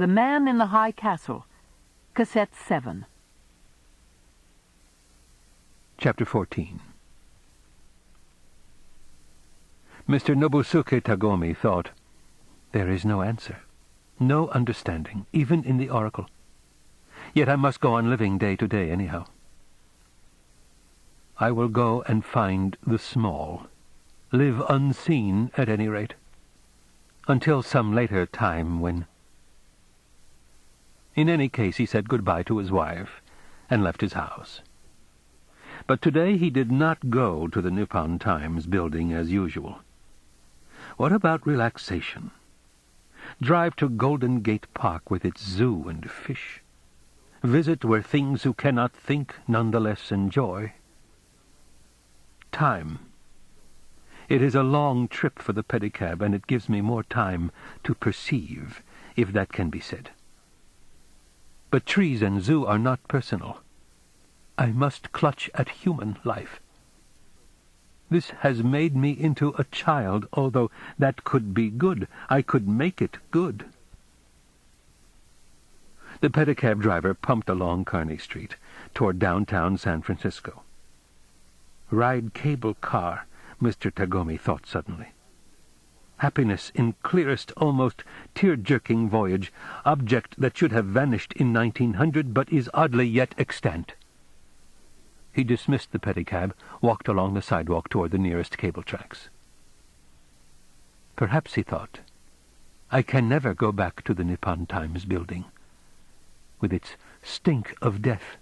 The Man in the High Castle, Cassette 7. Chapter 14. Mr. Nobusuke Tagomi thought, "There is no answer, no understanding, even in the oracle. Yet I must go on living day to day anyhow. I will go and find the small, live unseen at any rate, until some later time when—" In any case, he said goodbye to his wife and left his house. But today he did not go to the Nippon Times building as usual. What about relaxation? Drive to Golden Gate Park with its zoo and fish. Visit where things who cannot think nonetheless enjoy. Time. It is a long trip for the pedicab, and it gives me more time to perceive, if that can be said. But trees and zoo are not personal. I must clutch at human life. This has made me into a child, although that could be good. I could make it good. The pedicab driver pumped along Kearny Street, toward downtown San Francisco. Ride cable car, Mr. Tagomi thought suddenly. Happiness in clearest, almost tear-jerking voyage, object that should have vanished in 1900, but is oddly yet extant. He dismissed the pedicab, walked along the sidewalk toward the nearest cable tracks. Perhaps, he thought, I can never go back to the Nippon Times building, with its stink of death.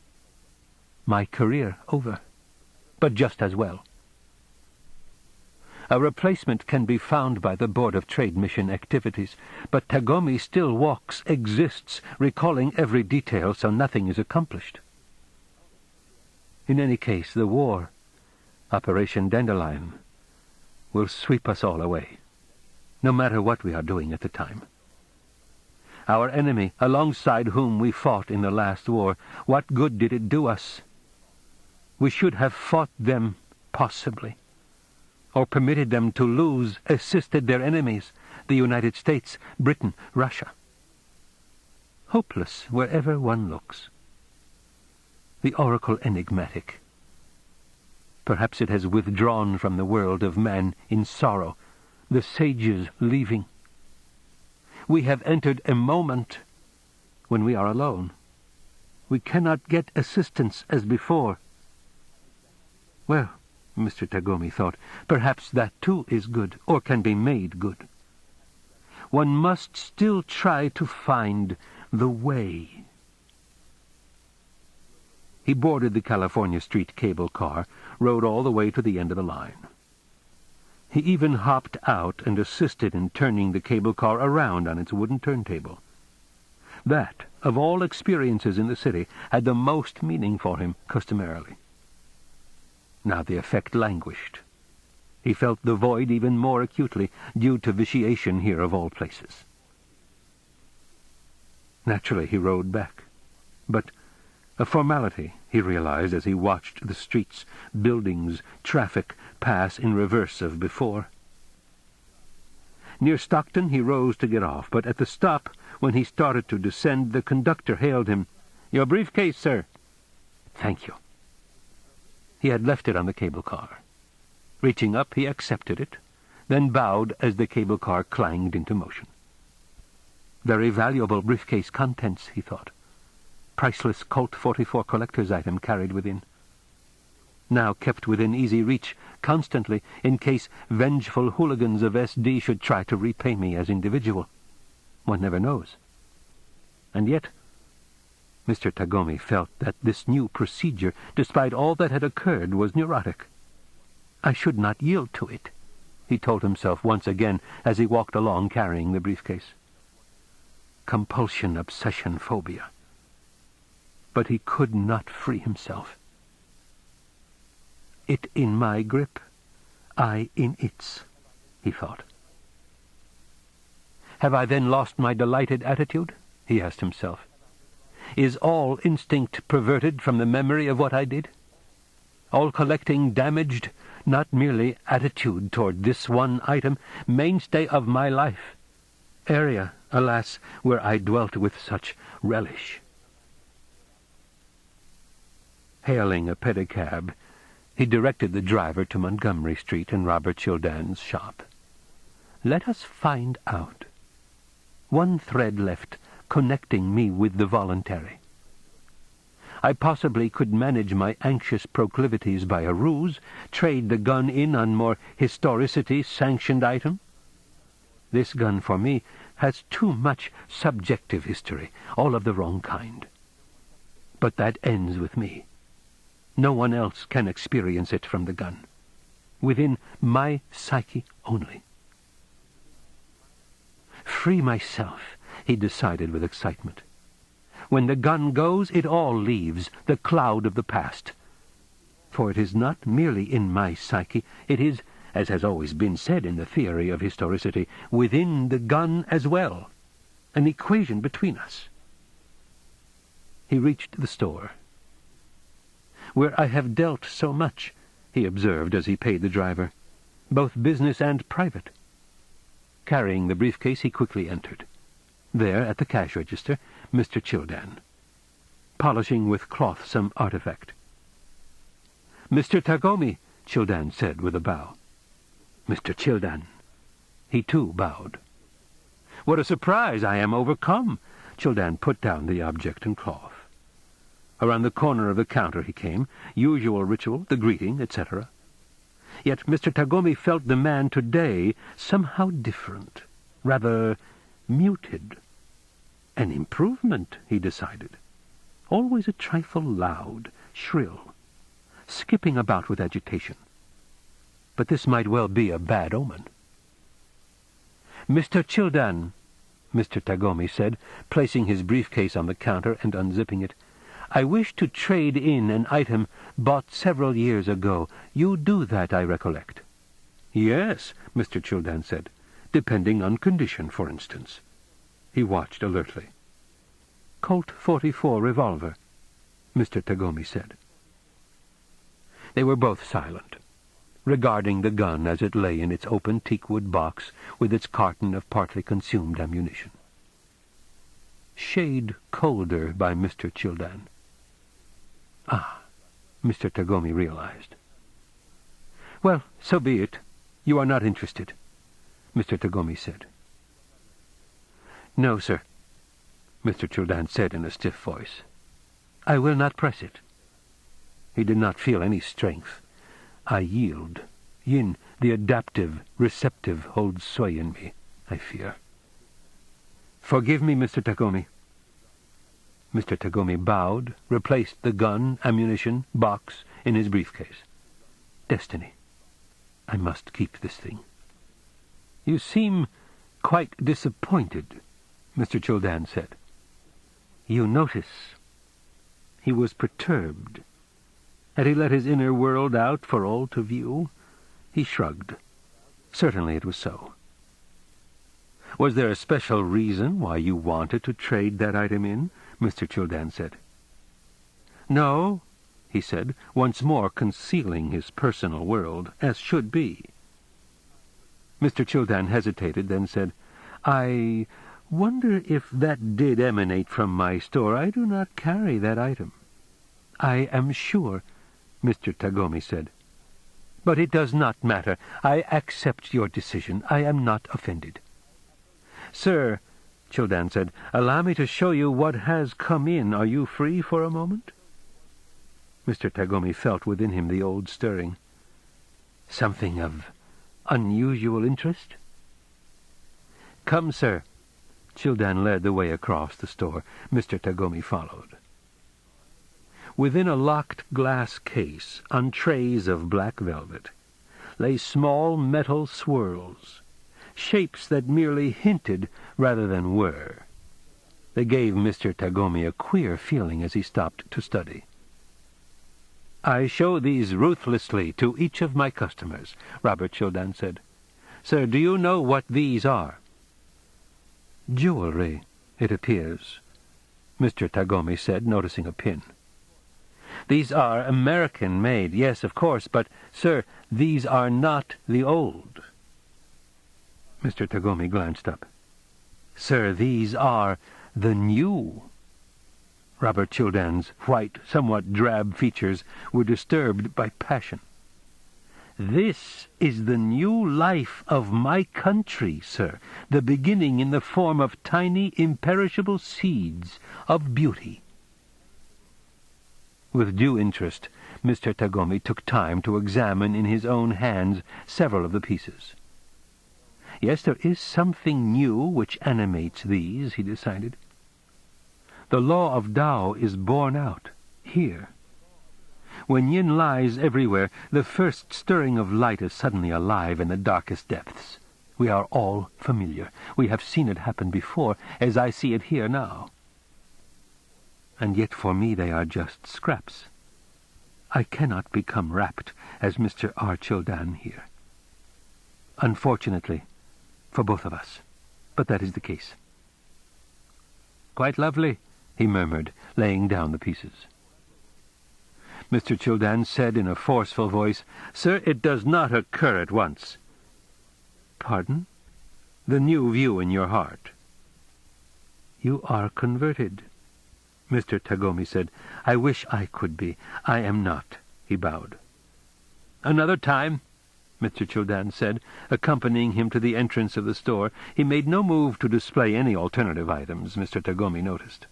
My career over, but just as well. A replacement can be found by the Board of Trade Mission activities, but Tagomi still walks, exists, recalling every detail, so nothing is accomplished. In any case, the war, Operation Dandelion, will sweep us all away, no matter what we are doing at the time. Our enemy, alongside whom we fought in the last war, what good did it do us? We should have fought them, possibly, or permitted them to lose, assisted their enemies, the United States, Britain, Russia. Hopeless wherever one looks. The oracle enigmatic. Perhaps it has withdrawn from the world of man in sorrow, the sages leaving. We have entered a moment when we are alone. We cannot get assistance as before. Well, Mr. Tagomi thought, perhaps that too is good, or can be made good. One must still try to find the way. He boarded the California Street cable car, rode all the way to the end of the line. He even hopped out and assisted in turning the cable car around on its wooden turntable. That, of all experiences in the city, had the most meaning for him, customarily. Now the effect languished. He felt the void even more acutely, due to vitiation here of all places. Naturally he rode back, but a formality, he realized as he watched the streets, buildings, traffic pass in reverse of before. Near Stockton he rose to get off, but at the stop, when he started to descend, the conductor hailed him. "Your briefcase, sir." "Thank you." He had left it on the cable car. Reaching up, he accepted it, then bowed as the cable car clanged into motion. Very valuable briefcase contents, he thought. Priceless Colt 44 collector's item carried within. Now kept within easy reach, constantly, in case vengeful hooligans of SD should try to repay me as individual. One never knows. And yet, Mr. Tagomi felt that this new procedure, despite all that had occurred, was neurotic. I should not yield to it, he told himself once again as he walked along carrying the briefcase. Compulsion, obsession, phobia. But he could not free himself. It in my grip, I in its, he thought. Have I then lost my delighted attitude? He asked himself. Is all instinct perverted from the memory of what I did? All collecting damaged, not merely attitude toward this one item, mainstay of my life, area alas, where I dwelt with such relish. Hailing a pedicab, he directed the driver to Montgomery Street and Robert Childan's shop. Let us find out. One thread left, connecting me with the voluntary. I possibly could manage my anxious proclivities by a ruse, trade the gun in on more historicity-sanctioned item. This gun, for me, has too much subjective history, all of the wrong kind. But that ends with me. No one else can experience it from the gun. Within my psyche only. Free myself, he decided with excitement. When the gun goes, it all leaves, the cloud of the past. For it is not merely in my psyche, it is, as has always been said in the theory of historicity, within the gun as well, an equation between us. He reached the store. Where I have dealt so much, he observed as he paid the driver, both business and private. Carrying the briefcase, he quickly entered. There, at the cash register, Mr. Childan, polishing with cloth some artifact. "Mr. Tagomi," Childan said with a bow. "Mr. Childan." He too bowed. "What a surprise! I am overcome." Childan put down the object in cloth. Around the corner of the counter he came, usual ritual, the greeting, etc. Yet Mr. Tagomi felt the man today somehow different, rather muted. An improvement, he decided. Always a trifle loud, shrill, skipping about with agitation. But this might well be a bad omen. "Mr. Childan," Mr. Tagomi said, placing his briefcase on the counter and unzipping it, "I wish to trade in an item bought several years ago. You do that, I recollect." "Yes," Mr. Childan said, "depending on condition, for instance." He watched alertly. "Colt .44 revolver," Mr. Tagomi said. They were both silent, regarding the gun as it lay in its open teakwood box with its carton of partly consumed ammunition. Shade colder by Mr. Childan. Ah, Mr. Tagomi realized. "Well, so be it. You are not interested," Mr. Tagomi said. "No, sir," Mr. Childan said in a stiff voice. "I will not press it." He did not feel any strength. "I yield. Yin, the adaptive, receptive, holds sway in me, I fear." "Forgive me, Mr. Tagomi." Mr. Tagomi bowed, replaced the gun, ammunition, box in his briefcase. "Destiny. I must keep this thing." "You seem quite disappointed," Mr. Childan said. "You notice." He was perturbed. Had he let his inner world out for all to view? He shrugged. Certainly it was so. "Was there a special reason why you wanted to trade that item in?" Mr. Childan said. "No," he said, once more concealing his personal world, as should be. Mr. Childan hesitated, then said, "I wonder if that did emanate from my store. I do not carry that item." "I am sure," Mr. Tagomi said. "But it does not matter. I accept your decision. I am not offended." "Sir," Childan said, "allow me to show you what has come in. Are you free for a moment?" Mr. Tagomi felt within him the old stirring. Something of unusual interest? "Come, sir." Childan led the way across the store. Mr. Tagomi followed. Within a locked glass case, on trays of black velvet, lay small metal swirls, shapes that merely hinted rather than were. They gave Mr. Tagomi a queer feeling as he stopped to study. "I show these ruthlessly to each of my customers," Robert Childan said. "Sir, do you know what these are?" "Jewelry, it appears," Mr. Tagomi said, noticing a pin. "These are American-made, yes, of course, but, sir, these are not the old." Mr. Tagomi glanced up. Sir, these are the new. Robert Childan's white, somewhat drab features were disturbed by passion. This is the new life of my country, sir, the beginning in the form of tiny, imperishable seeds of beauty. With due interest, Mr. Tagomi took time to examine in his own hands several of the pieces. Yes, there is something new which animates these, he decided. The law of Tao is borne out here. When yin lies everywhere, the first stirring of light is suddenly alive in the darkest depths. We are all familiar. We have seen it happen before, as I see it here now. And yet for me they are just scraps. I cannot become rapt as Mr. R. Childan here. Unfortunately, for both of us. But that is the case. "Quite lovely," he murmured, laying down the pieces. Mr. Childan said in a forceful voice, "Sir, it does not occur at once." "Pardon?" "The new view in your heart." "You are converted," Mr. Tagomi said. "I wish I could be. I am not." He bowed. "Another time," Mr. Childan said, accompanying him to the entrance of the store. He made no move to display any alternative items, Mr. Tagomi noticed.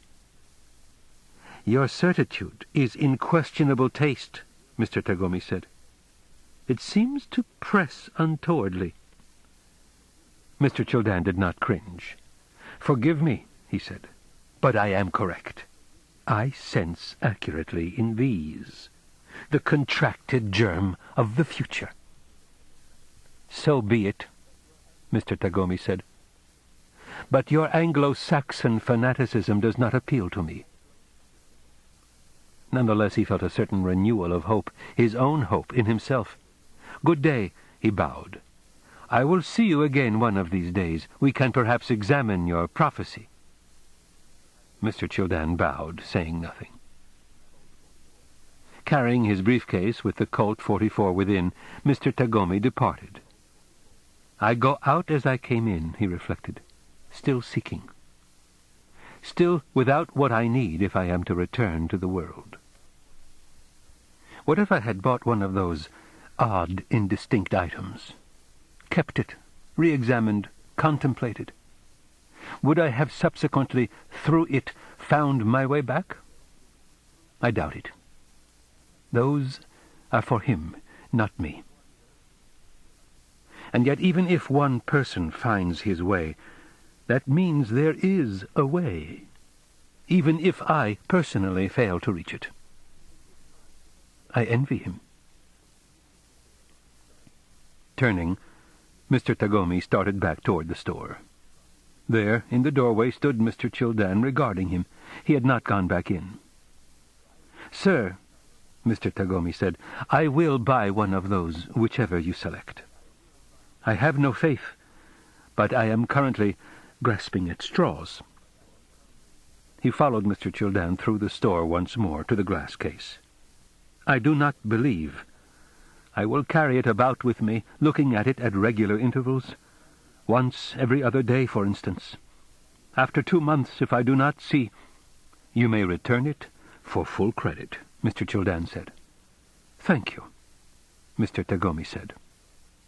"Your certitude is in questionable taste," Mr. Tagomi said. "It seems to press untowardly." Mr. Childan did not cringe. "Forgive me," he said, "but I am correct. I sense accurately in these the contracted germ of the future." "So be it," Mr. Tagomi said. "But your Anglo-Saxon fanaticism does not appeal to me." Nonetheless, he felt a certain renewal of hope, his own hope in himself. "Good day," he bowed. "I will see you again one of these days. We can perhaps examine your prophecy." Mr. Childan bowed, saying nothing. Carrying his briefcase with the Colt 44 within, Mr. Tagomi departed. "I go out as I came in," he reflected, "still seeking. Still without what I need if I am to return to the world. What if I had bought one of those odd, indistinct items? Kept it, re-examined, contemplated? Would I have subsequently, through it, found my way back? I doubt it. Those are for him, not me. And yet even if one person finds his way, that means there is a way, even if I personally fail to reach it. I envy him." Turning, Mr. Tagomi started back toward the store. There, in the doorway, stood Mr. Childan, regarding him. He had not gone back in. "Sir," Mr. Tagomi said, "I will buy one of those, whichever you select. I have no faith, but I am currently grasping at straws." He followed Mr. Childan through the store once more to the glass case. "I do not believe. I will carry it about with me, looking at it at regular intervals. Once every other day, for instance. After 2 months, if I do not see—" "You may return it for full credit," Mr. Childan said. "Thank you," Mr. Tagomi said.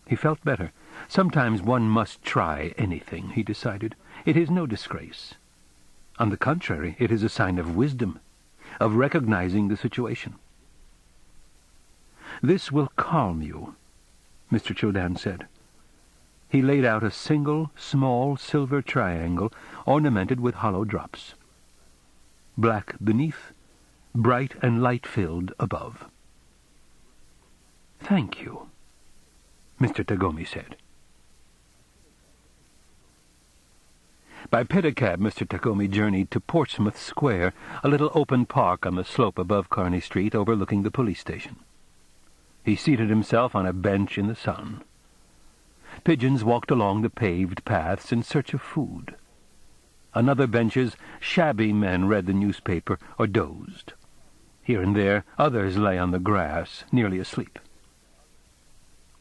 He felt better. Sometimes one must try anything, he decided. It is no disgrace. On the contrary, it is a sign of wisdom, of recognizing the situation. "This will calm you," Mr. Childan said. He laid out a single, small silver triangle ornamented with hollow drops. Black beneath, bright and light-filled above. "Thank you," Mr. Tagomi said. By pedicab, Mr. Tagomi journeyed to Portsmouth Square, a little open park on the slope above Kearney Street overlooking the police station. He seated himself on a bench in the sun. Pigeons walked along the paved paths in search of food. On other benches, shabby men read the newspaper or dozed. Here and there, others lay on the grass, nearly asleep.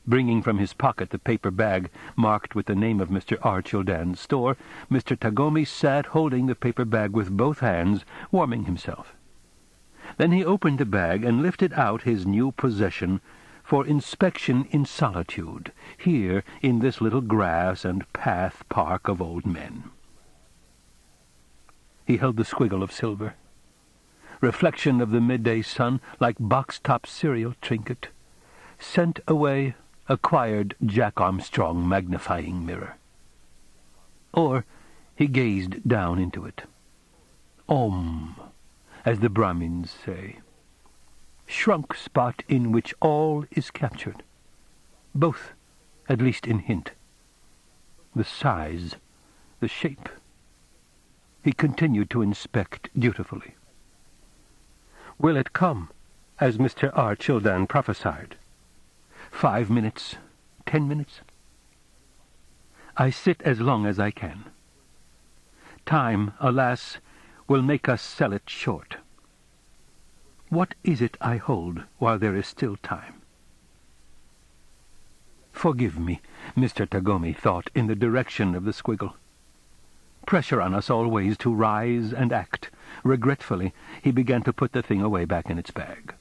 Bringing from his pocket the paper bag marked with the name of Mr. R. Childan's store, Mr. Tagomi sat holding the paper bag with both hands, warming himself. Then he opened the bag and lifted out his new possession for inspection in solitude, here in this little grass and path park of old men. He held the squiggle of silver, reflection of the midday sun like box-top cereal trinket, sent away acquired Jack Armstrong magnifying mirror. Or he gazed down into it. Om, as the Brahmins say. Shrunk spot in which all is captured. Both, at least in hint. The size, the shape. He continued to inspect dutifully. Will it come, as Mr. R. Childan prophesied? 5 minutes, 10 minutes? I sit as long as I can. Time, alas, will make us sell it short. What is it I hold while there is still time? Forgive me, Mr. Tagomi thought in the direction of the squiggle. Pressure on us always to rise and act. Regretfully, he began to put the thing away back in its bag.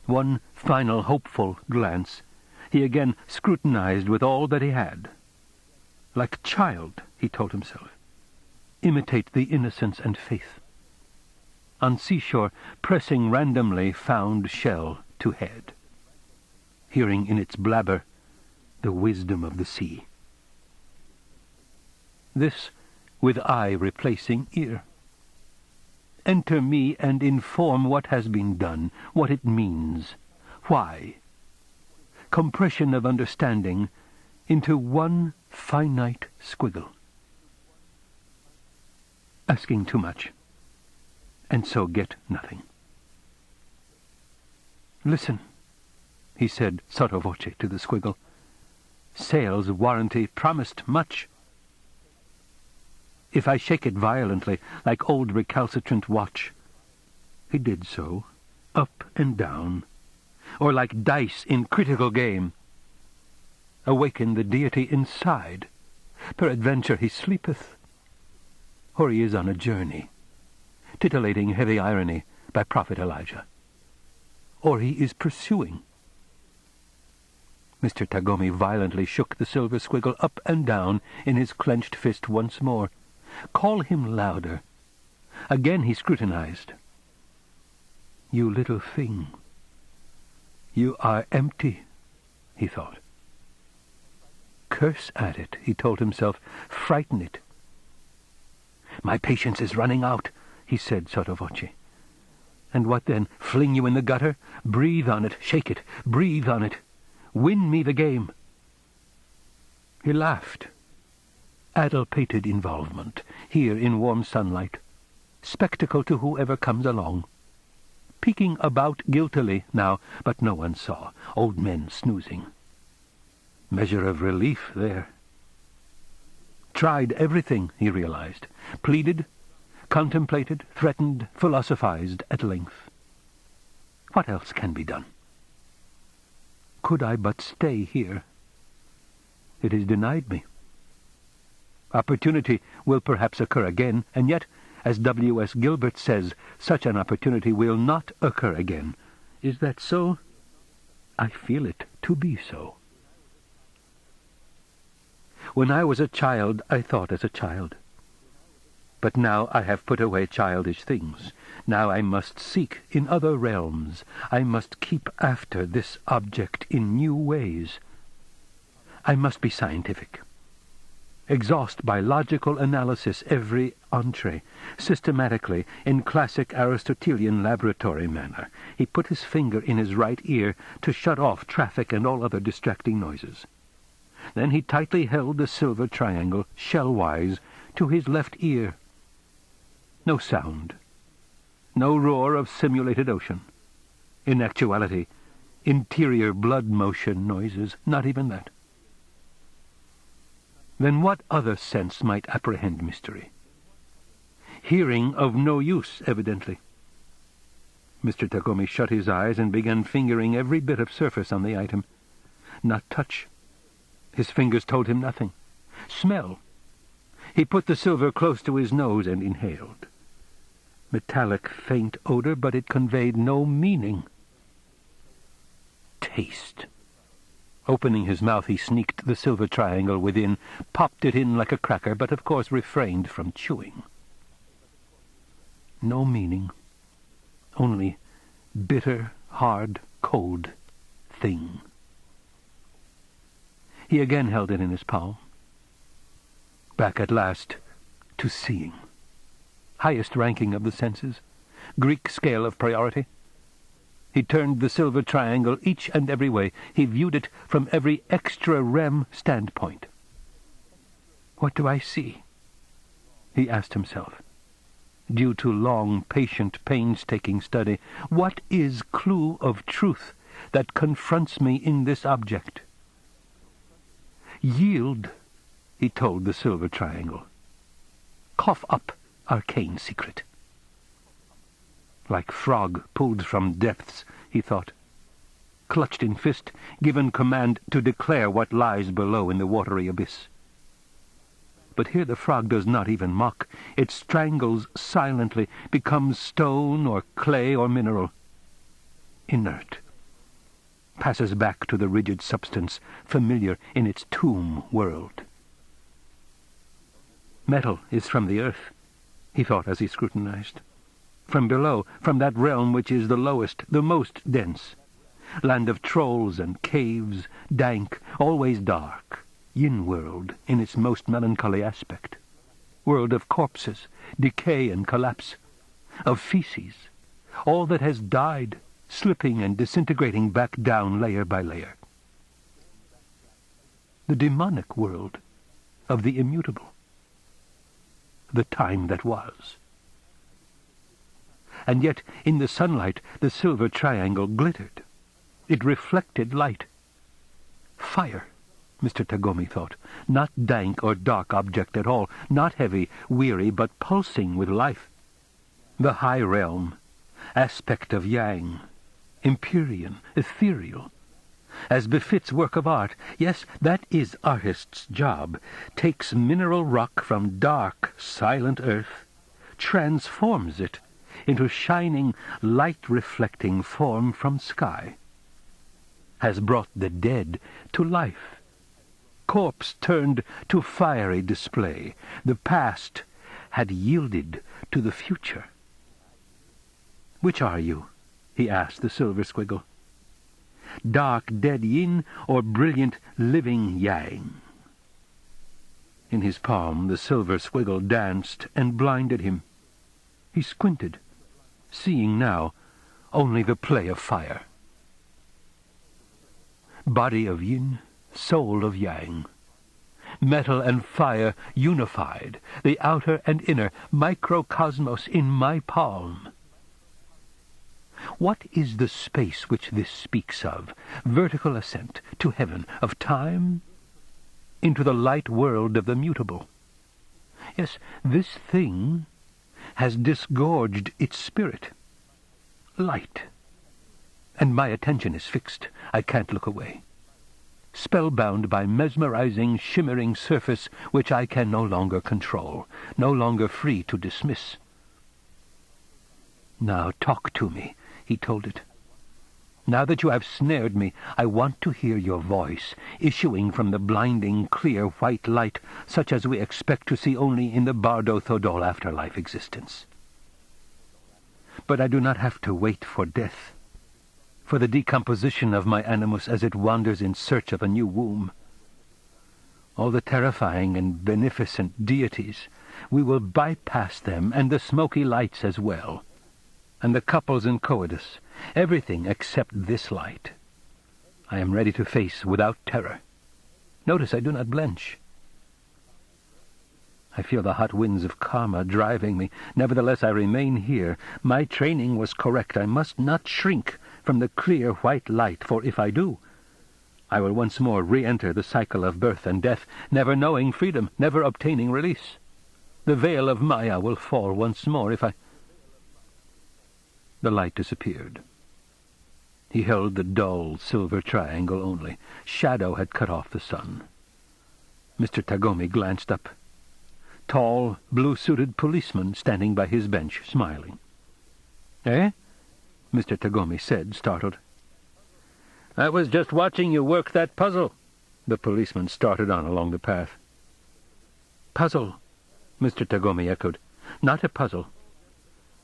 One final hopeful glance, he again scrutinized with all that he had. Like a child, he told himself. Imitate the innocence and faith. On seashore, pressing randomly found shell to head. Hearing in its blabber the wisdom of the sea. This with eye replacing ear. Enter me and inform what has been done, what it means, why. Compression of understanding into one finite squiggle. Asking too much, and so get nothing. Listen, he said sotto voce to the squiggle. Sales warranty promised much. If I shake it violently, like old recalcitrant watch. He did so, up and down, or like dice in critical game. Awaken the deity inside. Peradventure he sleepeth. Or he is on a journey, titillating heavy irony by Prophet Elijah. Or he is pursuing. Mr. Tagomi violently shook the silver squiggle up and down in his clenched fist once more. Call him louder. Again he scrutinized. You little thing. You are empty, he thought. Curse at it, he told himself. Frighten it. My patience is running out, he said sotto voce. And what then? Fling you in the gutter? Breathe on it, shake it, breathe on it. Win me the game. He laughed. Addle-pated involvement, here in warm sunlight. Spectacle to whoever comes along. Peeking about guiltily now, but no one saw. Old men snoozing. Measure of relief there. Tried everything, he realized. Pleaded, contemplated, threatened, philosophized at length. What else can be done? Could I but stay here? It is denied me. Opportunity will perhaps occur again, and yet, as W.S. Gilbert says, such an opportunity will not occur again. Is that so? I feel it to be so. When I was a child, I thought as a child. But now I have put away childish things. Now I must seek in other realms. I must keep after this object in new ways. I must be scientific. Exhaust by logical analysis every entree, systematically, in classic Aristotelian laboratory manner. He put his finger in his right ear to shut off traffic and all other distracting noises. Then he tightly held the silver triangle, shell-wise, to his left ear. No sound. No roar of simulated ocean. In actuality, interior blood motion noises, not even that. Then what other sense might apprehend mystery? Hearing of no use, evidently. Mr. Tagomi shut his eyes and began fingering every bit of surface on the item. not touch. His fingers told him nothing. Smell. He put the silver close to his nose and inhaled. Metallic, faint odor, but it conveyed no meaning. Taste. Opening his mouth, he sneaked the silver triangle within, popped it in like a cracker, but of course refrained from chewing. No meaning. Only bitter, hard, cold thing. He again held it in his palm. Back at last to seeing. Highest ranking of the senses. Greek scale of priority. He turned the silver triangle each and every way. He viewed it from every extra-rem standpoint. What do I see? He asked himself. Due to long, patient, painstaking study, what is clue of truth that confronts me in this object? Yield, he told the silver triangle. Cough up arcane secret. Like frog pulled from depths, he thought. Clutched in fist, given command to declare what lies below in the watery abyss. But here the frog does not even mock. It strangles silently, becomes stone or clay or mineral. Inert. Passes back to the rigid substance, familiar in its tomb world. Metal is from the earth, he thought as he scrutinized. From below, from that realm which is the lowest, the most dense. Land of trolls and caves, dank, always dark. Yin world in its most melancholy aspect. World of corpses, decay and collapse. Of feces, all that has died, slipping and disintegrating back down layer by layer. The demonic world of the immutable. The time that was. And yet, in the sunlight, the silver triangle glittered. It reflected light. Fire, Mr. Tagomi thought. Not dank or dark object at all, not heavy, weary, but pulsing with life. The high realm, aspect of yang, Empyrean, ethereal. As befits work of art, yes, that is artist's job, takes mineral rock from dark, silent earth, transforms it into shining, light-reflecting form from sky. Has brought the dead to life. Corpse turned to fiery display. The past had yielded to the future. Which are you? He asked the silver squiggle. Dark dead yin or brilliant living yang? In his palm the silver squiggle danced and blinded him. He squinted, seeing now only the play of fire. Body of yin, soul of yang. Metal and fire unified, the outer and inner microcosmos in my palm. What is the space which this speaks of? Vertical ascent to heaven, of time into the light world of the mutable. Yes, this thing has disgorged its spirit. Light. And my attention is fixed. I can't look away. Spellbound by mesmerizing, shimmering surface which I can no longer control, no longer free to dismiss. Now talk to me, he told it. Now that you have snared me, I want to hear your voice, issuing from the blinding, clear white light, such as we expect to see only in the Bardo Thodol afterlife existence. But I do not have to wait for death, for the decomposition of my animus as it wanders in search of a new womb. All the terrifying and beneficent deities, we will bypass them, and the smoky lights as well. And the couples in coitus, everything except this light. I am ready to face without terror. Notice I do not blench. I feel the hot winds of karma driving me. Nevertheless, I remain here. My training was correct. I must not shrink from the clear white light, for if I do, I will once more re-enter the cycle of birth and death, never knowing freedom, never obtaining release. The veil of Maya will fall once more if I... The light disappeared. He held the dull silver triangle only. Shadow had cut off the sun. Mr. Tagomi glanced up. Tall, blue-suited policeman standing by his bench, smiling. "Eh?" Mr. Tagomi said, startled. "I was just watching you work that puzzle." The policeman started on along the path. "Puzzle," Mr. Tagomi echoed. "Not a puzzle."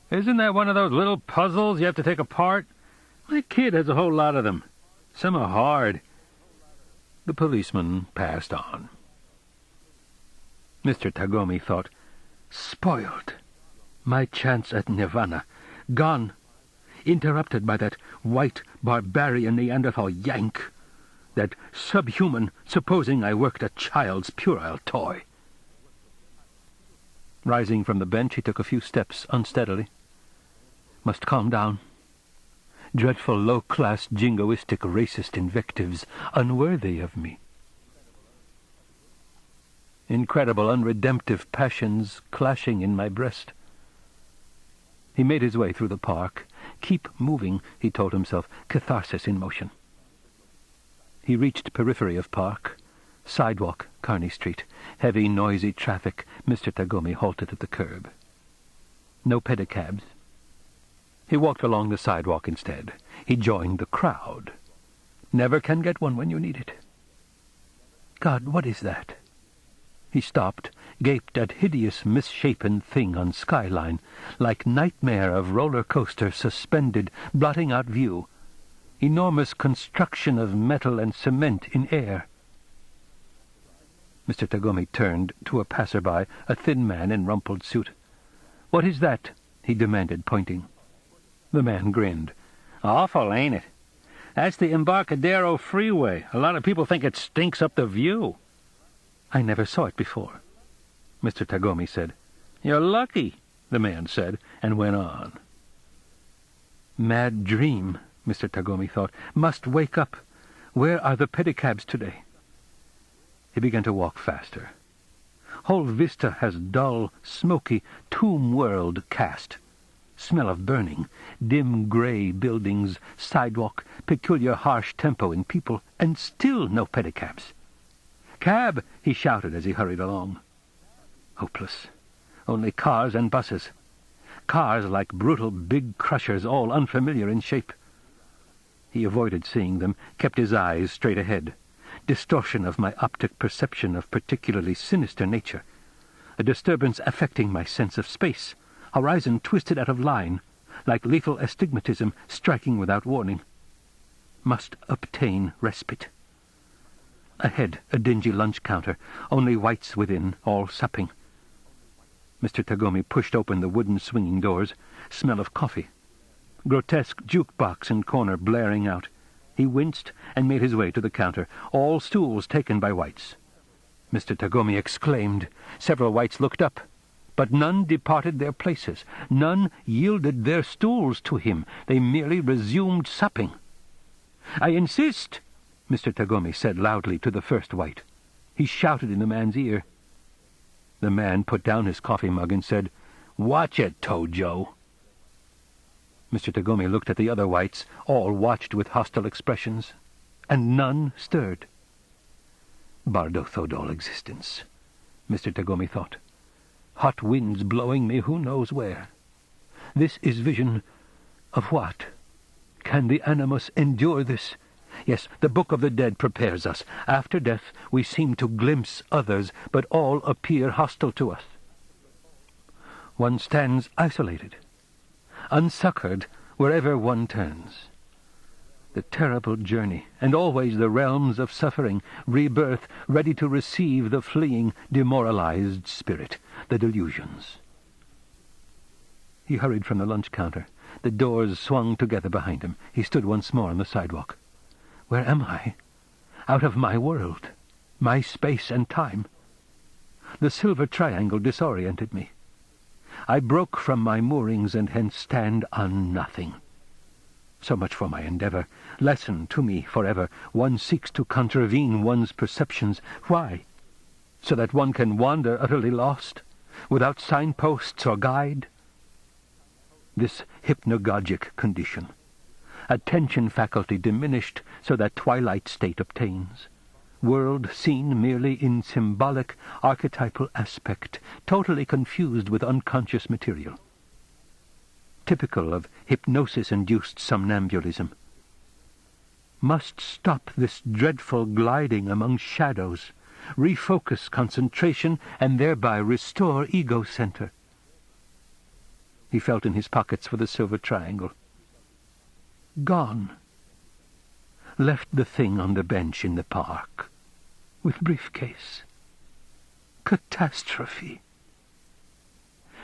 "Isn't that one of those little puzzles you have to take apart? My kid has a whole lot of them. Some are hard." The policeman passed on. Mr. Tagomi thought, spoiled. My chance at nirvana. Gone. Interrupted by that white barbarian Neanderthal yank. That subhuman, supposing I worked a child's puerile toy. Rising from the bench, he took a few steps unsteadily. Must calm down. Dreadful low-class, jingoistic, racist invectives, unworthy of me. Incredible, unredemptive passions clashing in my breast. He made his way through the park. Keep moving, he told himself, catharsis in motion. He reached periphery of park. Sidewalk, Kearney Street. Heavy, noisy traffic. Mr. Tagomi halted at the curb. No pedicabs. He walked along the sidewalk instead. He joined the crowd. Never can get one when you need it. God, what is that? He stopped, gaped at hideous, misshapen thing on skyline, like nightmare of roller coaster suspended, blotting out view. Enormous construction of metal and cement in air. Mr. Tagomi turned to a passerby, a thin man in rumpled suit. "What is that?" he demanded, pointing. The man grinned. "Awful, ain't it? That's the Embarcadero Freeway. A lot of people think it stinks up the view." "I never saw it before," Mr. Tagomi said. "You're lucky," the man said, and went on. Mad dream, Mr. Tagomi thought. Must wake up. Where are the pedicabs today? He began to walk faster. Whole vista has dull, smoky, tomb world cast. Smell of burning, dim grey buildings, sidewalk, peculiar harsh tempo in people, and still no pedicabs. "Cab!" he shouted as he hurried along. Hopeless. Only cars and buses. Cars like brutal big crushers, all unfamiliar in shape. He avoided seeing them, kept his eyes straight ahead. Distortion of my optic perception of particularly sinister nature. A disturbance affecting my sense of space. Horizon twisted out of line, like lethal astigmatism striking without warning. Must obtain respite. Ahead, a dingy lunch counter, only whites within, all supping. Mr. Tagomi pushed open the wooden swinging doors. Smell of coffee. Grotesque jukebox in corner blaring out. He winced and made his way to the counter. All stools taken by whites. Mr. Tagomi exclaimed. Several whites looked up, but none departed their places. None yielded their stools to him. They merely resumed supping. "I insist," Mr. Tagomi said loudly to the first white. He shouted in the man's ear. The man put down his coffee mug and said, "Watch it, Tojo." Mr. Tagomi looked at the other whites. All watched with hostile expressions, and none stirred. Bardo-Thodol existence, Mr. Tagomi thought. Hot winds blowing me who knows where. This is vision of what? Can the animus endure this? Yes, the Book of the Dead prepares us. After death we seem to glimpse others, but all appear hostile to us. One stands isolated, unsuccored wherever one turns. The terrible journey, and always the realms of suffering, rebirth, ready to receive the fleeing, demoralized spirit, the delusions. He hurried from the lunch counter. The doors swung together behind him. He stood once more on the sidewalk. Where am I? Out of my world, my space and time. The silver triangle disoriented me. I broke from my moorings and hence stand on nothing. So much for my endeavor. Lesson to me forever. One seeks to contravene one's perceptions. Why? So that one can wander utterly lost, without signposts or guide? This hypnagogic condition. attention faculty diminished so that twilight state obtains, world seen merely in symbolic, archetypal aspect, totally confused with unconscious material. Typical of hypnosis-induced somnambulism. Must stop this dreadful gliding among shadows, refocus concentration, and thereby restore ego center. He felt in his pockets for the silver triangle. Gone. Left the thing on the bench in the park, with briefcase. Catastrophe.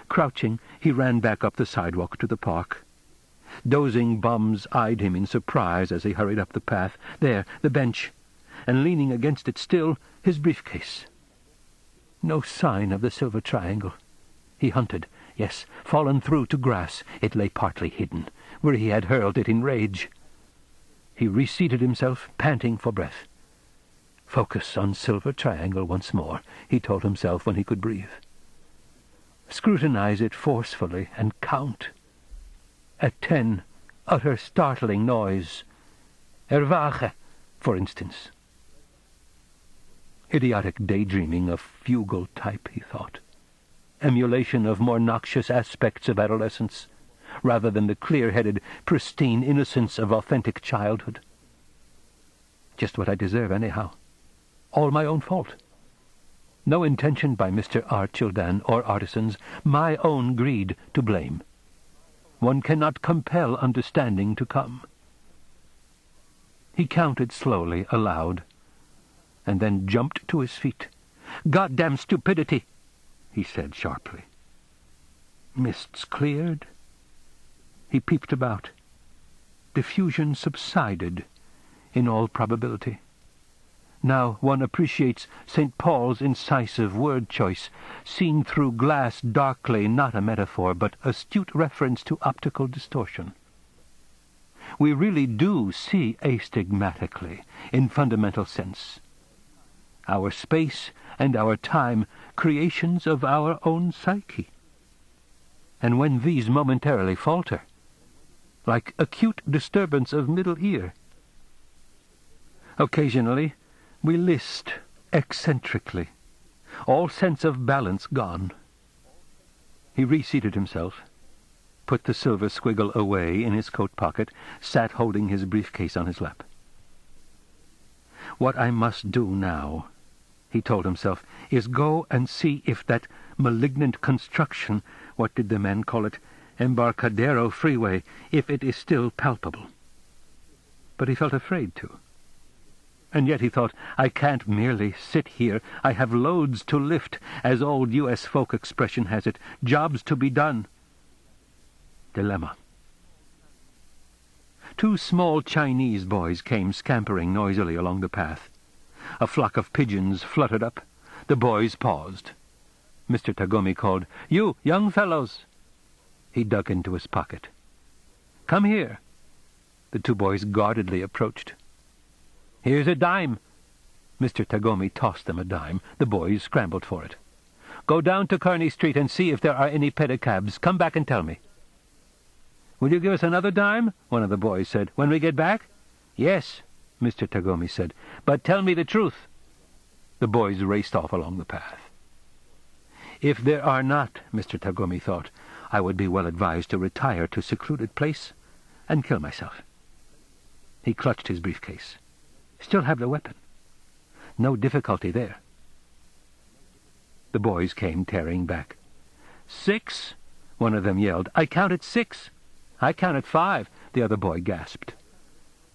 Crouching, he ran back up the sidewalk to the park. Dozing bums eyed him in surprise as he hurried up the path. There, the bench, and leaning against it still, his briefcase. No sign of the silver triangle. He hunted. Yes, fallen through to grass. It lay partly hidden, where he had hurled it in rage. He reseated himself, panting for breath. Focus on silver triangle once more, he told himself when he could breathe. Scrutinize it forcefully and count. At 10, utter startling noise. Erwache, for instance. Idiotic daydreaming of fugal type, he thought. Emulation of more noxious aspects of adolescence, rather than the clear-headed, pristine innocence of authentic childhood. Just what I deserve, anyhow. All my own fault. No intention by Mr. R. Childan or artisans, my own greed to blame. One cannot compel understanding to come. He counted slowly, aloud, and then jumped to his feet. "Goddamn stupidity!" he said sharply. Mists cleared. He peeped about. Diffusion subsided, in all probability. Now one appreciates St. Paul's incisive word choice, seen through glass darkly, not a metaphor, but astute reference to optical distortion. We really do see astigmatically, in fundamental sense. Our space and our time, creations of our own psyche. And when these momentarily falter, like acute disturbance of middle ear, occasionally we list eccentrically, all sense of balance gone. He reseated himself, put the silver squiggle away in his coat pocket, sat holding his briefcase on his lap. What I must do now, he told himself, is go and see if that malignant construction, what did the men call it, Embarcadero Freeway, if it is still palpable. But he felt afraid to. And yet, he thought, I can't merely sit here. I have loads to lift, as old U.S. folk expression has it, jobs to be done. Dilemma. 2 small Chinese boys came scampering noisily along the path. A flock of pigeons fluttered up. The boys paused. Mr. Tagomi called, "You, young fellows!" He dug into his pocket. "Come here." The 2 boys guardedly approached. "Here's a dime." Mr. Tagomi tossed them a dime. The boys scrambled for it. "Go down to Kearney Street and see if there are any pedicabs. Come back and tell me." "Will you give us another dime?" one of the boys said. "When we get back?" "Yes," Mr. Tagomi said. "But tell me the truth." The boys raced off along the path. If there are not, Mr. Tagomi thought, I would be well advised to retire to secluded place and kill myself. He clutched his briefcase. Still have the weapon. No difficulty there. The boys came tearing back. "6!" one of them yelled. "I counted 6. "I counted 5, the other boy gasped.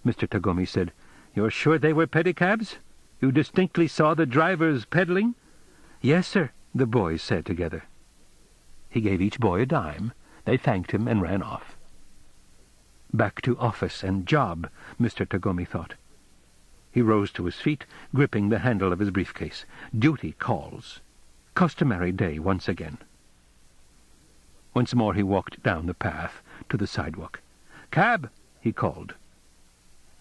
Mr. Tagomi said, "You're sure they were pedicabs? You distinctly saw the drivers pedaling?" "Yes, sir," the boys said together. He gave each boy a dime. They thanked him and ran off. Back to office and job, Mr. Tagomi thought. He rose to his feet, gripping the handle of his briefcase. Duty calls. Customary day once again. Once more he walked down the path to the sidewalk. "Cab!" he called.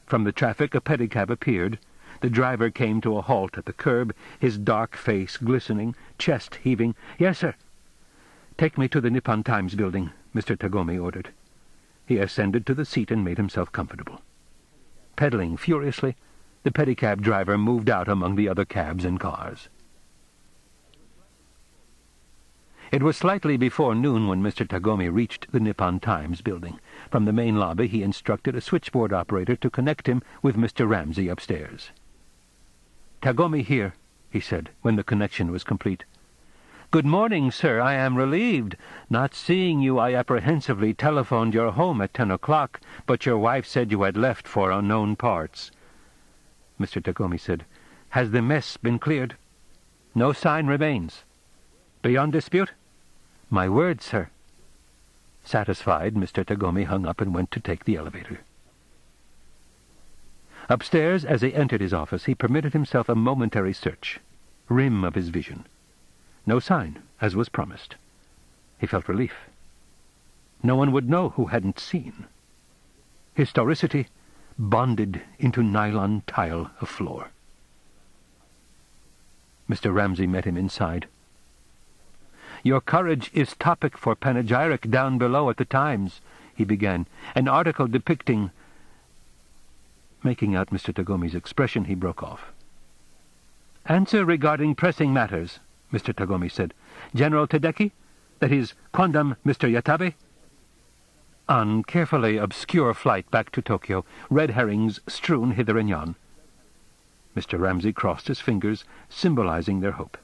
From the traffic a pedicab appeared. The driver came to a halt at the curb, his dark face glistening, chest heaving. "Yes, sir." "Take me to the Nippon Times building," Mr. Tagomi ordered. He ascended to the seat and made himself comfortable. Pedaling furiously, the pedicab driver moved out among the other cabs and cars. It was slightly before noon when Mr. Tagomi reached the Nippon Times building. From the main lobby he instructed a switchboard operator to connect him with Mr. Ramsay upstairs. "Tagomi here," he said, when the connection was complete. "Good morning, sir. I am relieved. Not seeing you, I apprehensively telephoned your home at 10 o'clock, but your wife said you had left for unknown parts." Mr. Tagomi said, "Has the mess been cleared?" "No sign remains." "Beyond dispute?" "My word, sir." Satisfied, Mr. Tagomi hung up and went to take the elevator. Upstairs, as he entered his office, he permitted himself a momentary search, rim of his vision. No sign, as was promised. He felt relief. No one would know who hadn't seen. Historicity bonded into nylon tile of floor. Mr. Ramsay met him inside. "Your courage is topic for panegyric down below at the Times," he began. "An article depicting—" Making out Mr. Tagomi's expression, he broke off. "Answer regarding pressing matters," Mr. Tagomi said. "General Tedeki? That is, quondam Mr. Yatabe?" "On carefully obscure flight back to Tokyo, red herrings strewn hither and yon." Mr. Ramsay crossed his fingers, symbolizing their hope.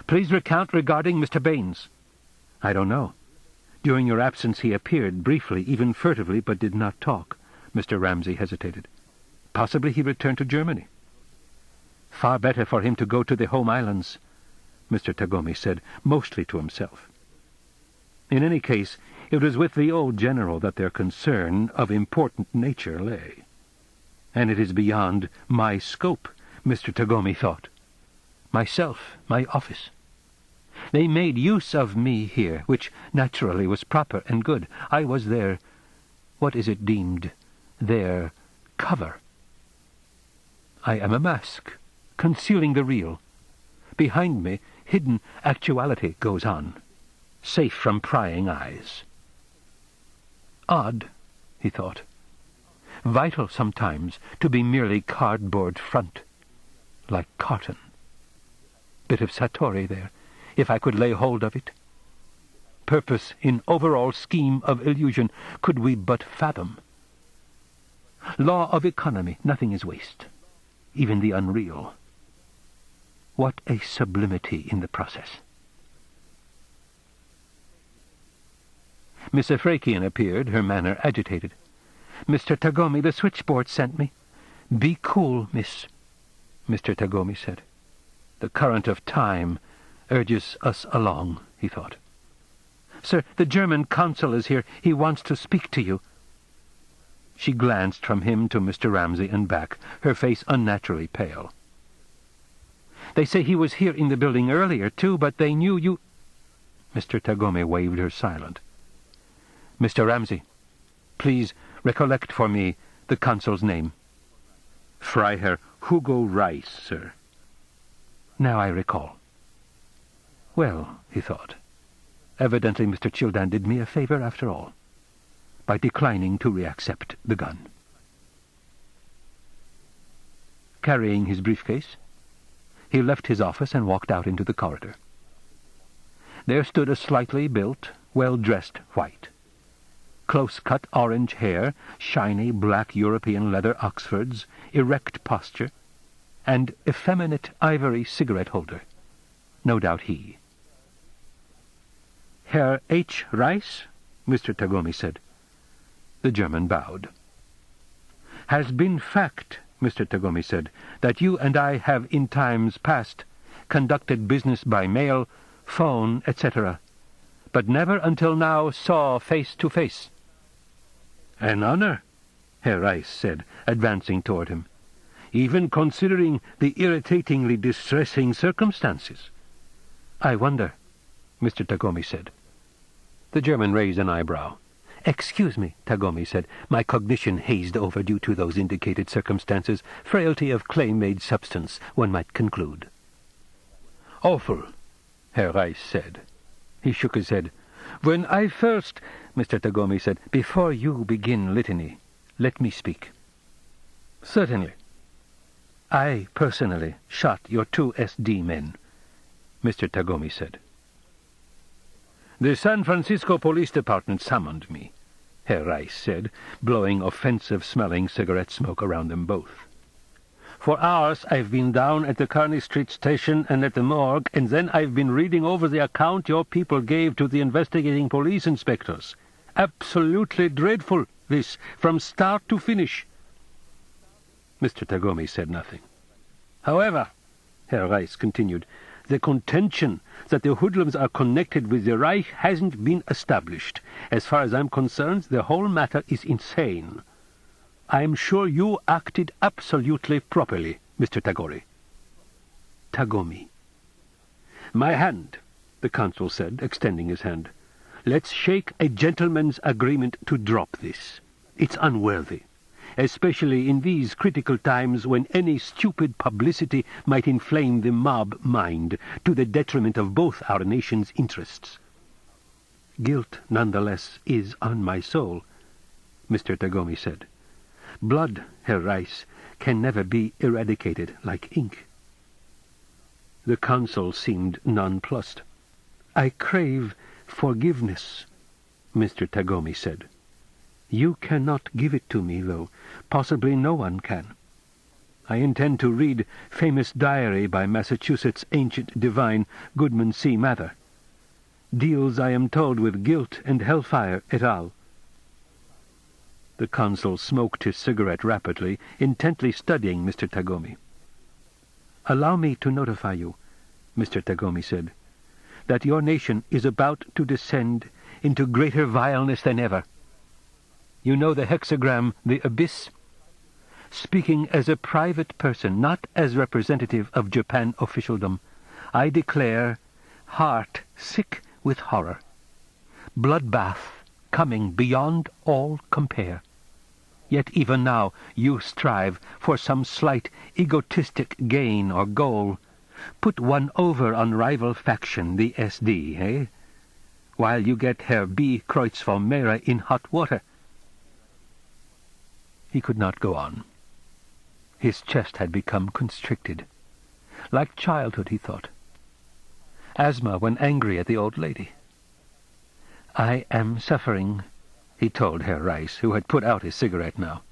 "Please recount regarding Mr. Baines." "I don't know. During your absence he appeared briefly, even furtively, but did not talk." Mr. Ramsay hesitated. "Possibly he returned to Germany." "Far better for him to go to the home islands," Mr. Tagomi said, mostly to himself. In any case, it was with the old general that their concern of important nature lay. "And it is beyond my scope," Mr. Tagomi thought. "Myself, my office. They made use of me here, which naturally was proper and good. I was their, what is it deemed, their cover. I am a mask, concealing the real. Behind me, hidden actuality goes on, safe from prying eyes." Odd, he thought. Vital sometimes to be merely cardboard front, like cotton. Bit of Satori there, if I could lay hold of it. Purpose in overall scheme of illusion, could we but fathom. Law of economy, nothing is waste, even the unreal. What a sublimity in the process. Miss Afrakian appeared, her manner agitated. "Mr. Tagomi, the switchboard sent me." "Be cool, miss," Mr. Tagomi said. The current of time urges us along, he thought. "Sir, the German consul is here. He wants to speak to you." She glanced from him to Mr. Ramsay and back, her face unnaturally pale. "They say he was here in the building earlier, too, but they knew you—" Mr. Tagomi waved her silent. "Mr. Ramsay, please recollect for me the consul's name." "Freiherr Hugo Rice, sir." "Now I recall." Well, he thought, evidently Mr. Childan did me a favor after all, by declining to reaccept the gun. Carrying his briefcase, he left his office and walked out into the corridor. There stood a slightly built, well-dressed white. Close-cut orange hair, shiny black European leather Oxfords, erect posture, and effeminate ivory cigarette holder. No doubt he. "Herr H. Rice?" Mr. Tagomi said. The German bowed. "Has been fact," Mr. Tagomi said, "that you and I have in times past conducted business by mail, phone, etc., but never until now saw face to face." "An honor," Herr Rice said, advancing toward him, "even considering the irritatingly distressing circumstances." "I wonder," Mr. Tagomi said. The German raised an eyebrow. "Excuse me," Tagomi said, "my cognition hazed over due to those indicated circumstances. Frailty of clay-made substance, one might conclude." "Awful," Herr Rice said. He shook his head. "When I first Mr. Tagomi said. "Before you begin litany, let me speak." "Certainly." "I personally shot your 2 SD men," Mr. Tagomi said. "The San Francisco Police Department summoned me," Herr Reiss said, blowing offensive-smelling cigarette smoke around them both. "For hours I've been down at the Kearny Street station and at the morgue, and then I've been reading over the account your people gave to the investigating police inspectors. Absolutely dreadful, this, from start to finish." Mr. Tagomi said nothing. "However," Herr Reiss continued, "the contention that the hoodlums are connected with the Reich hasn't been established. As far as I'm concerned, the whole matter is insane. I'm sure you acted absolutely properly, Mr. Tagomi." "My hand," the consul said, extending his hand. "Let's shake a gentleman's agreement to drop this. It's unworthy, especially in these critical times when any stupid publicity might inflame the mob mind to the detriment of both our nation's interests." "Guilt, nonetheless, is on my soul," Mr. Tagomi said. "Blood, Herr Reiss, can never be eradicated like ink." The consul seemed nonplussed. "I crave forgiveness," Mr. Tagomi said. "You cannot give it to me, though. Possibly no one can. I intend to read famous diary by Massachusetts' ancient divine Goodman C. Mather. Deals, I am told, with guilt and hellfire et al." The consul smoked his cigarette rapidly, intently studying Mr. Tagomi. "Allow me to notify you," Mr. Tagomi said, "that your nation is about to descend into greater vileness than ever. You know the hexagram, the abyss? Speaking as a private person, not as representative of Japan officialdom, I declare, heart sick with horror. Bloodbath coming beyond all compare. Yet even now you strive for some slight egotistic gain or goal. Put one over on rival faction, the SD, eh? While you get Herr B. Kreuzvolmera in hot water." He could not go on. His chest had become constricted. Like childhood, he thought. Asthma when angry at the old lady. "I am suffering," he told Herr Reiss, who had put out his cigarette now,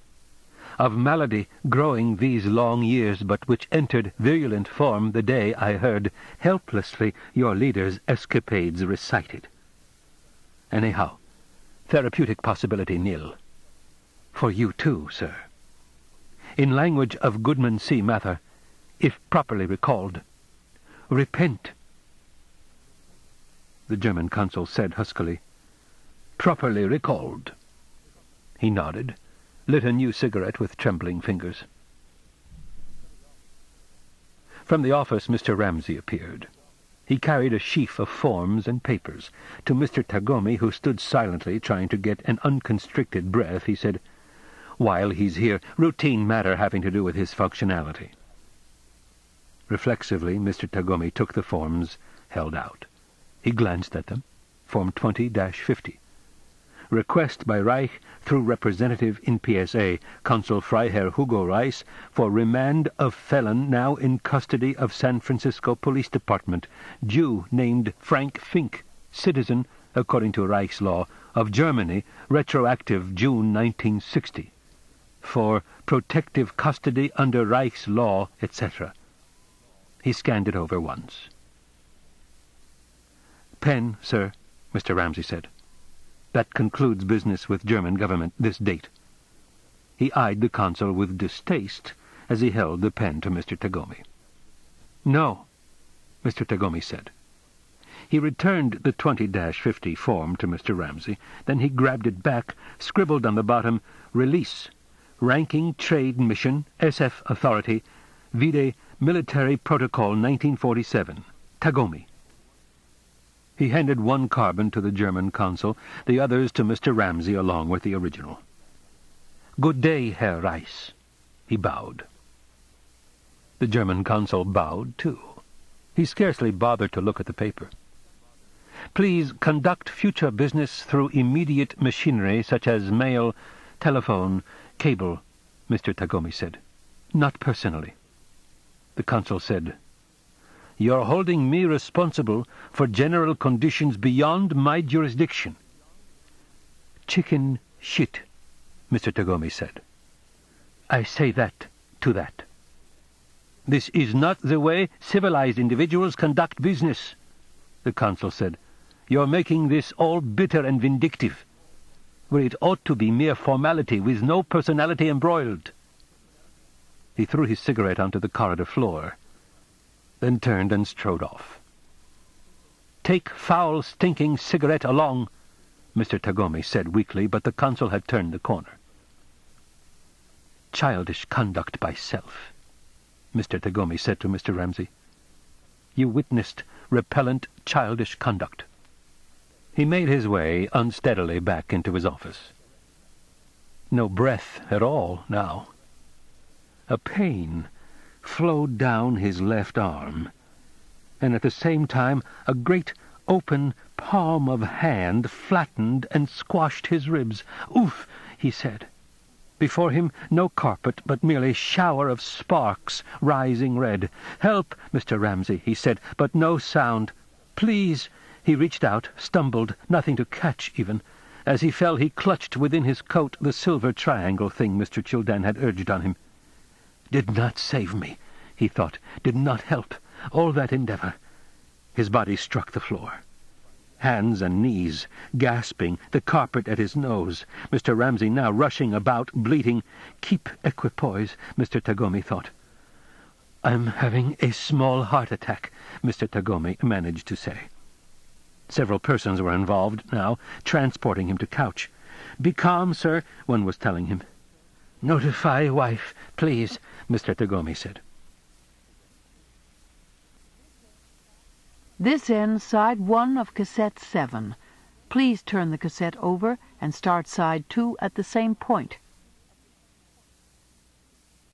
"of malady growing these long years, but which entered virulent form the day I heard helplessly your leader's escapades recited. Anyhow, therapeutic possibility nil. For you too, sir. In language of Goodman C. Mather, if properly recalled, repent." The German consul said huskily, "Properly recalled." He nodded, lit a new cigarette with trembling fingers. From the office Mr. Ramsay appeared. He carried a sheaf of forms and papers. To Mr. Tagomi, who stood silently trying to get an unconstricted breath, he said, "While he's here, routine matter having to do with his functionality." Reflexively, Mr. Tagomi took the forms held out. He glanced at them. Form 20-50. Request by Reich through representative in PSA, Consul Freiherr Hugo Reiss, for remand of felon now in custody of San Francisco Police Department, Jew named Frank Fink, citizen, according to Reich's law, of Germany, retroactive June 1960, for protective custody under Reich's law, etc. He scanned it over once. "Pen, sir," Mr. Ramsay said. "That concludes business with German government this date." He eyed the consul with distaste as he held the pen to Mr. Tagomi. "No," Mr. Tagomi said. He returned the 20-50 form to Mr. Ramsay. Then he grabbed it back, scribbled on the bottom, "Release. Ranking Trade Mission, SF Authority, vide Military Protocol 1947. Tagomi." He handed one carbon to the German consul, the others to Mr. Ramsay along with the original. "Good day, Herr Reiss." He bowed. The German consul bowed, too. He scarcely bothered to look at the paper. Please conduct future business through immediate machinery such as mail, telephone, cable, Mr. Tagomi said. Not personally. The consul said, You're holding me responsible for general conditions beyond my jurisdiction. Chicken shit, Mr. Tagomi said. I say that to that. This is not the way civilized individuals conduct business, the consul said. You're making this all bitter and vindictive, where it ought to be mere formality with no personality embroiled. He threw his cigarette onto the corridor floor, then turned and strode off. Take foul, stinking cigarette along, Mr. Tagomi said weakly, but the consul had turned the corner. Childish conduct by self, Mr. Tagomi said to Mr. Ramsay. You witnessed repellent, childish conduct. He made his way unsteadily back into his office. No breath at all now. A pain flowed down his left arm, and at the same time a great open palm of hand flattened and squashed his ribs. Oof, he said. Before him no carpet, but merely shower of sparks rising red. Help, Mr. Ramsay, he said, but no sound. Please. He reached out, stumbled, nothing to catch even. As he fell he clutched within his coat the silver triangle thing Mr. Childan had urged on him. Did not save me, he thought, did not help. All that endeavor. His body struck the floor. Hands and knees, gasping, the carpet at his nose. Mr. Ramsay now rushing about, bleating. Keep equipoise, Mr. Tagomi thought. I'm having a small heart attack, Mr. Tagomi managed to say. Several persons were involved now, transporting him to couch. Be calm, sir, one was telling him. Notify wife, please, Mr. Tagomi said. This ends side 1 of cassette 7. Please turn the cassette over and start side 2 at the same point.